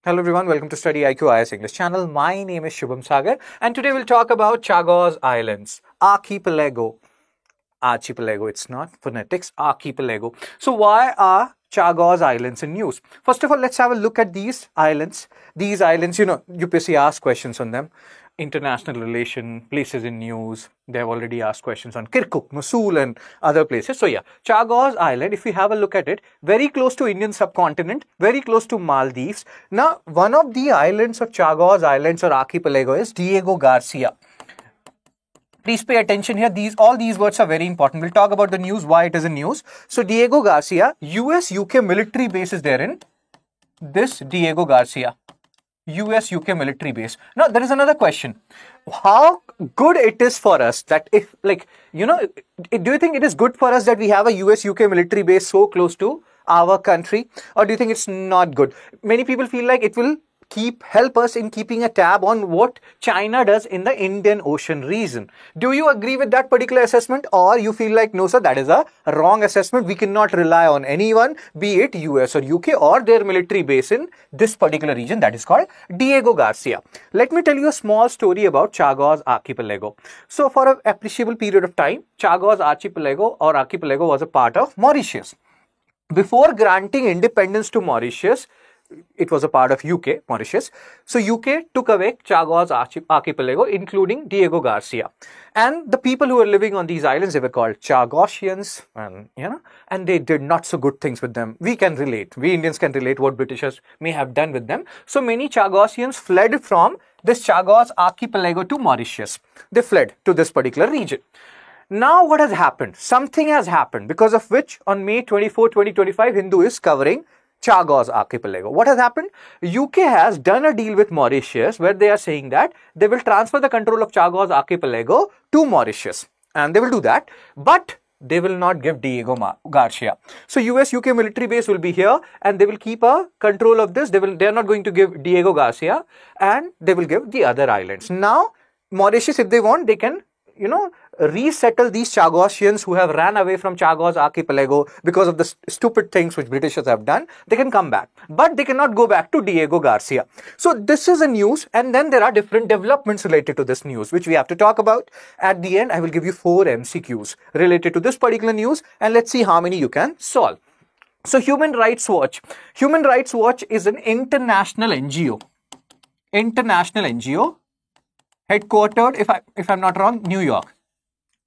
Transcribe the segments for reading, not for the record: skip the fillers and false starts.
Hello everyone, welcome to Study IQ IS English channel. My name is Shubham Sagar and today we'll talk about Chagos Islands, archipelago. Archipelago, it's not phonetics, archipelago. So why are Chagos Islands in news? First of all, let's have a look at these islands. These islands, UPSC asks questions on them. International relation, places in news. They have already asked questions on Kirkuk, Mosul and other places. So yeah, Chagos Island, if we have a look at it, very close to Indian subcontinent, very close to Maldives. Now, one of the islands of Chagos Islands or archipelago is Diego Garcia. Please pay attention here. All these words are very important. We'll talk about the news, why it is in news. So Diego Garcia, US-UK military base is there in this Diego Garcia. US-UK military base. Now, there is another question. How good it is for us that do you think it is good for us that we have a US-UK military base so close to our country? Or do you think it's not good? Many people feel like it will help us in keeping a tab on what China does in the Indian Ocean region. Do you agree with that particular assessment, or you feel like no sir, that is a wrong assessment? We cannot rely on anyone, be it US or UK or their military base in this particular region that is called Diego Garcia. Let me tell you a small story about Chagos Archipelago. So for an appreciable period of time, Chagos Archipelago was a part of Mauritius. Before granting independence to Mauritius, it was a part of UK, Mauritius. So UK took away Chagos Archipelago, including Diego Garcia. And the people who were living on these islands, they were called Chagosians, and they did not so good things with them. We can relate. We Indians can relate what Britishers may have done with them. So many Chagosians fled from this Chagos Archipelago to Mauritius. They fled to this particular region. Now what has happened? Something has happened because of which on May 24, 2025, Hindu is covering Chagos Archipelago. What has happened? UK has done a deal with Mauritius where they are saying that they will transfer the control of Chagos Archipelago to Mauritius. And they will do that, but they will not give Diego Garcia. So US-UK military base will be here and they will keep a control of this. They are not going to give Diego Garcia and they will give the other islands. Now, Mauritius, if they want, they can resettle these Chagosians who have ran away from Chagos Archipelago because of the stupid things which Britishers have done. They can come back, but they cannot go back to Diego Garcia. So this is a news, and then there are different developments related to this news, which we have to talk about. At the end, I will give you 4 MCQs related to this particular news, and let's see how many you can solve. So Human Rights Watch. Human Rights Watch is an international NGO. International NGO. Headquartered, if I'm not wrong, New York.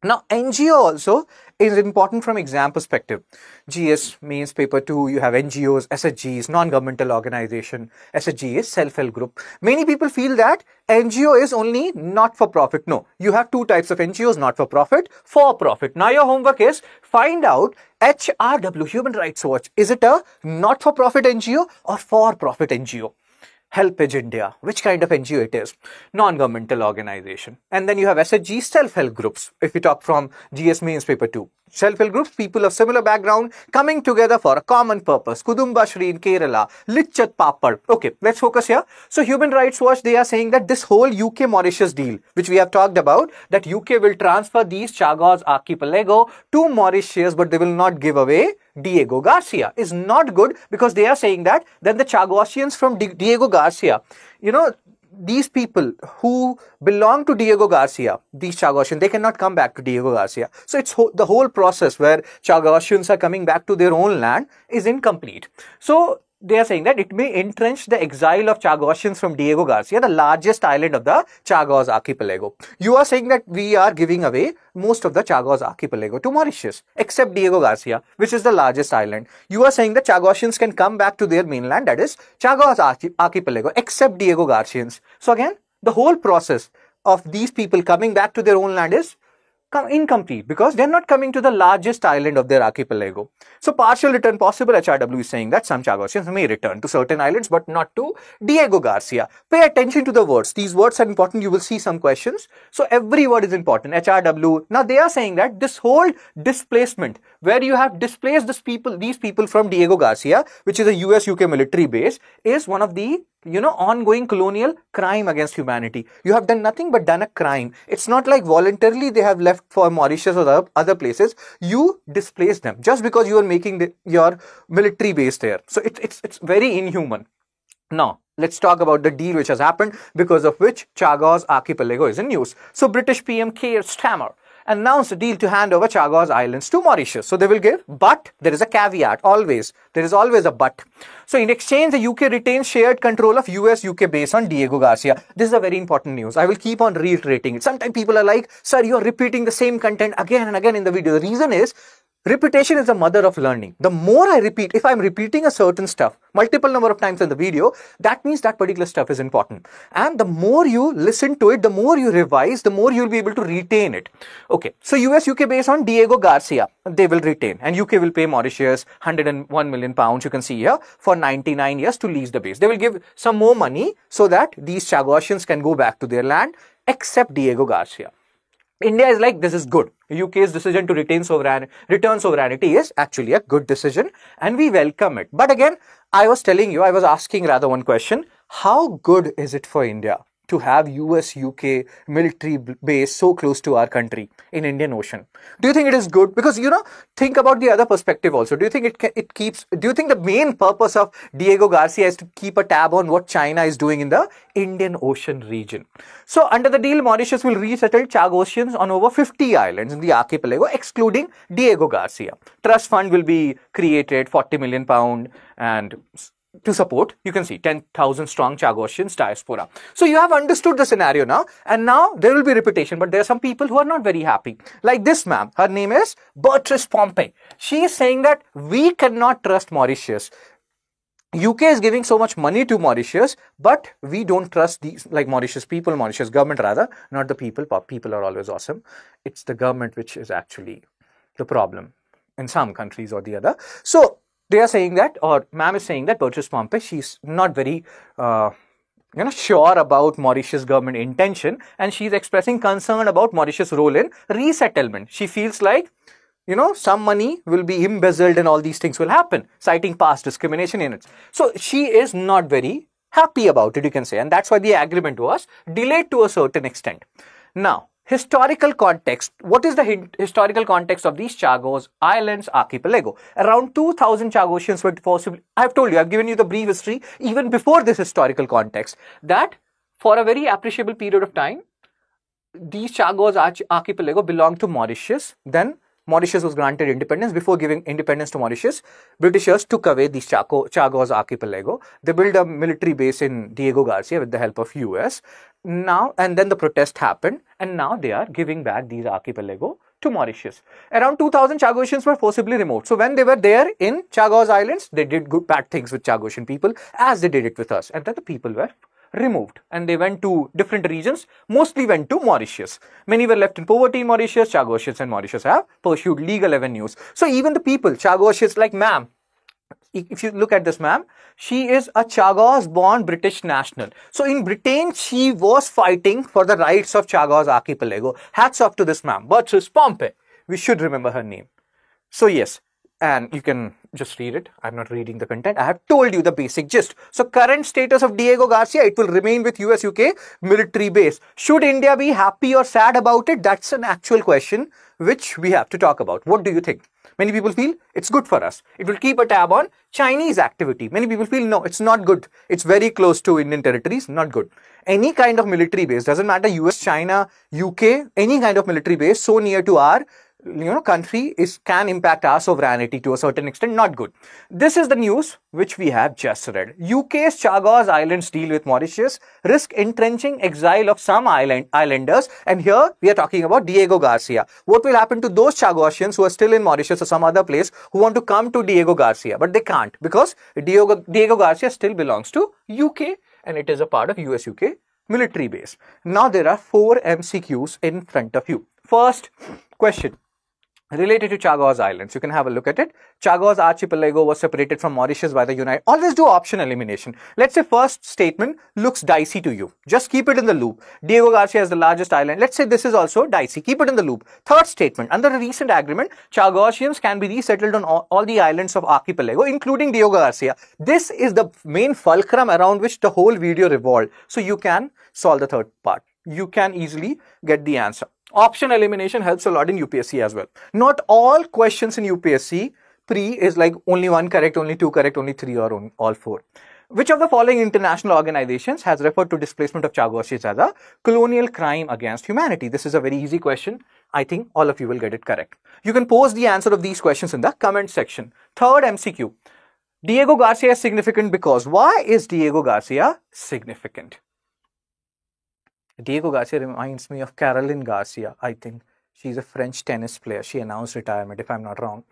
Now, NGO also is important from exam perspective. GS means paper 2, you have NGOs, SHGs, non-governmental organization. SHG is self-help group. Many people feel that NGO is only not-for-profit. No, you have 2 types of NGOs, not-for-profit, for-profit. Now, your homework is find out HRW, Human Rights Watch. Is it a not-for-profit NGO or for-profit NGO? Helpage India, which kind of NGO it is? Non-governmental organization. And then you have SHG, self-help groups. If we talk from GS Mains paper 2. Self-help groups, people of similar background coming together for a common purpose. Kudumba Shri in Kerala, Lichat Papad. Okay, let's focus here. So Human Rights Watch, they are saying that this whole UK-Mauritius deal, which we have talked about, that UK will transfer these Chagos Archipelago to Mauritius, but they will not give away Diego Garcia, is not good because they are saying that then the Chagosians from Diego Garcia, these people who belong to Diego Garcia, these Chagosians, they cannot come back to Diego Garcia. So it's the whole process where Chagosians are coming back to their own land is incomplete. So they are saying that it may entrench the exile of Chagosians from Diego Garcia, the largest island of the Chagos Archipelago. You are saying that we are giving away most of the Chagos Archipelago to Mauritius, except Diego Garcia, which is the largest island. You are saying that Chagosians can come back to their mainland, that is Chagos Archipelago, except Diego Garcians. So again, the whole process of these people coming back to their own land is incomplete because they're not coming to the largest island of their archipelago. So partial return possible. HRW is saying that some Chagosians may return to certain islands but not to Diego Garcia. Pay attention to the words. These words are important. You will see some questions. So every word is important. HRW. Now they are saying that this whole displacement where you have displaced these people from Diego Garcia, which is a US-UK military base, is one of the ongoing colonial crime against humanity. You have done nothing but done a crime. It's not like voluntarily they have left for Mauritius or other places. You displaced them just because you are making your military base there. So it's very inhuman. Now, Let's talk about the deal which has happened, because of which Chagos Archipelago is in news. So British PM Keir Starmer announced a deal to hand over Chagos Islands to Mauritius. So they will give, but there is a caveat, always. There is always a but. So in exchange, the UK retains shared control of US-UK base on Diego Garcia. This is a very important news. I will keep on reiterating it. Sometimes people are like, sir, you are repeating the same content again and again in the video. The reason is, repetition is the mother of learning. The more I repeat, if I'm repeating a certain stuff multiple number of times in the video, that means that particular stuff is important. And the more you listen to it, the more you revise, the more you'll be able to retain it. Okay, so US-UK based on Diego Garcia, they will retain. And UK will pay Mauritius £101 million, you can see here, for 99 years to lease the base. They will give some more money so that these Chagosians can go back to their land, except Diego Garcia. India is like, this is good. UK's decision to return sovereignty is actually a good decision, and we welcome it. But again, I was asking rather one question: how good is it for India to have US-UK military base so close to our country in Indian Ocean? Do you think it is good? Because, think about the other perspective also. Do you think do you think the main purpose of Diego Garcia is to keep a tab on what China is doing in the Indian Ocean region? So under the deal, Mauritius will resettle Chagosians on over 50 islands in the archipelago, excluding Diego Garcia. Trust fund will be created, £40 million, and to support, you can see, 10,000 strong Chagosians diaspora. So you have understood the scenario now, and now there will be repetition, but there are some people who are not very happy. Like this ma'am, her name is Beatrice Pompey. She is saying that we cannot trust Mauritius. UK is giving so much money to Mauritius, but we don't trust these, like Mauritius people, Mauritius government rather, not the people. People are always awesome. It's the government which is actually the problem in some countries or the other. So they are saying that, or ma'am is saying that Beatrice Pompey, she's not very, sure about Mauritius government intention, and she's expressing concern about Mauritius' role in resettlement. She feels like, some money will be embezzled and all these things will happen, citing past discrimination in it. So she is not very happy about it, you can say, and that's why the agreement was delayed to a certain extent. Now, historical context. What is the historical context of these Chagos Islands archipelago? Around 2,000 Chagosians were possibly, I've told you, I've given you the brief history even before this historical context, that for a very appreciable period of time, these Chagos archipelago belonged to Mauritius. Then Mauritius was granted independence. Before giving independence to Mauritius, Britishers took away these Chagos archipelago. They built a military base in Diego Garcia with the help of US. Now, and then the protest happened, and now they are giving back these archipelago to Mauritius. Around 2,000 Chagosians were forcibly removed. So when they were there in Chagos Islands, they did bad things with Chagosian people, as they did it with us. And then the people were removed, and they went to different regions, mostly went to Mauritius. Many were left in poverty in Mauritius. Chagosians and Mauritius have pursued legal avenues. So even the people, Chagosians, like ma'am, if you look at this ma'am, she is a Chagos-born British national. So in Britain, she was fighting for the rights of Chagos archipelago. Hats off to this ma'am, Beatrice Pompey. We should remember her name. So yes, and you can just read it. I'm not reading the content. I have told you the basic gist. So current status of Diego Garcia, it will remain with US-UK military base. Should India be happy or sad about it? That's an actual question which we have to talk about. What do you think? Many people feel it's good for us. It will keep a tab on Chinese activity. Many people feel no, it's not good. It's very close to Indian territories, not good. Any kind of military base, doesn't matter US, China, UK, any kind of military base so near to our country can impact our sovereignty to a certain extent, not good. This is the news which we have just read. UK's Chagos Islands deal with Mauritius risk entrenching exile of some islanders, and here we are talking about Diego Garcia. What will happen to those Chagosians who are still in Mauritius or some other place who want to come to Diego Garcia, but they can't because Diego Garcia still belongs to UK and it is a part of US-UK military base. Now there are 4 MCQs in front of you. First question, related to Chagos Islands. You can have a look at it. Chagos Archipelago was separated from Mauritius by the United. Always do option elimination. Let's say first statement looks dicey to you. Just keep it in the loop. Diego Garcia is the largest island. Let's say this is also dicey. Keep it in the loop. Third statement. Under a recent agreement, Chagosians can be resettled on all the islands of Archipelago, including Diego Garcia. This is the main fulcrum around which the whole video revolved. So you can solve the third part. You can easily get the answer. Option elimination helps a lot in UPSC as well. Not all questions in UPSC pre is like only 1 correct, only 2 correct, only 3 or all 4. Which of the following international organizations has referred to displacement of Chagosians as a colonial crime against humanity? This is a very easy question. I think all of you will get it correct. You can post the answer of these questions in the comment section. Third MCQ. Diego Garcia is significant because. Why is Diego Garcia significant? Diego Garcia reminds me of Caroline Garcia, I think. She's a French tennis player. She announced retirement, if I'm not wrong.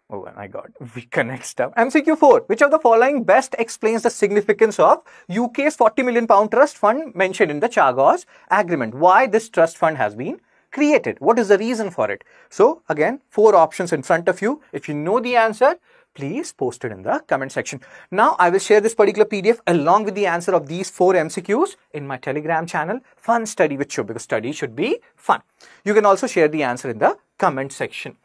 Oh my God, we connect stuff. MCQ 4. Which of the following best explains the significance of UK's 40 million pound trust fund mentioned in the Chagos Agreement? Why this trust fund has been created? What is the reason for it? So again, 4 options in front of you. If you know the answer, please post it in the comment section. Now I will share this particular PDF along with the answer of these 4 MCQs in my Telegram channel, Fun Study with Shubh, because study should be fun. You can also share the answer in the comment section.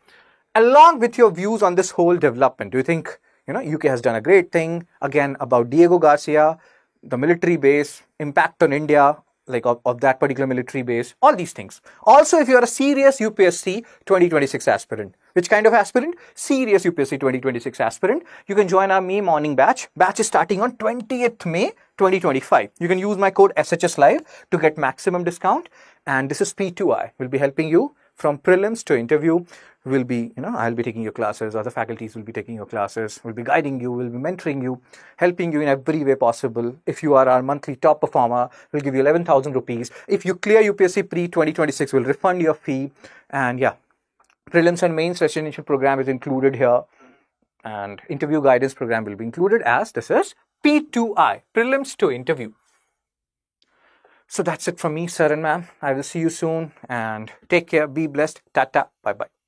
Along with your views on this whole development, do you think, UK has done a great thing? Again, about Diego Garcia, the military base, impact on India, like of that particular military base, all these things. Also, if you are a serious UPSC 2026 aspirant, which kind of aspirant? Serious UPSC 2026 aspirant, you can join our May morning batch. Batch is starting on 20th May 2025. You can use my code SHS Live to get maximum discount. And this is P2I. We'll be helping you from prelims to interview. Will be, I'll be taking your classes, other faculties will be taking your classes, will be guiding you, will be mentoring you, helping you in every way possible. If you are our monthly top performer, we'll give you 11,000 rupees. If you clear UPSC pre-2026, we'll refund your fee. And yeah, prelims and mains residential program is included here. And interview guidance program will be included, as this is P2I, prelims to interview. So that's it from me, sir and ma'am. I will see you soon and take care. Be blessed. Tata. Bye-bye.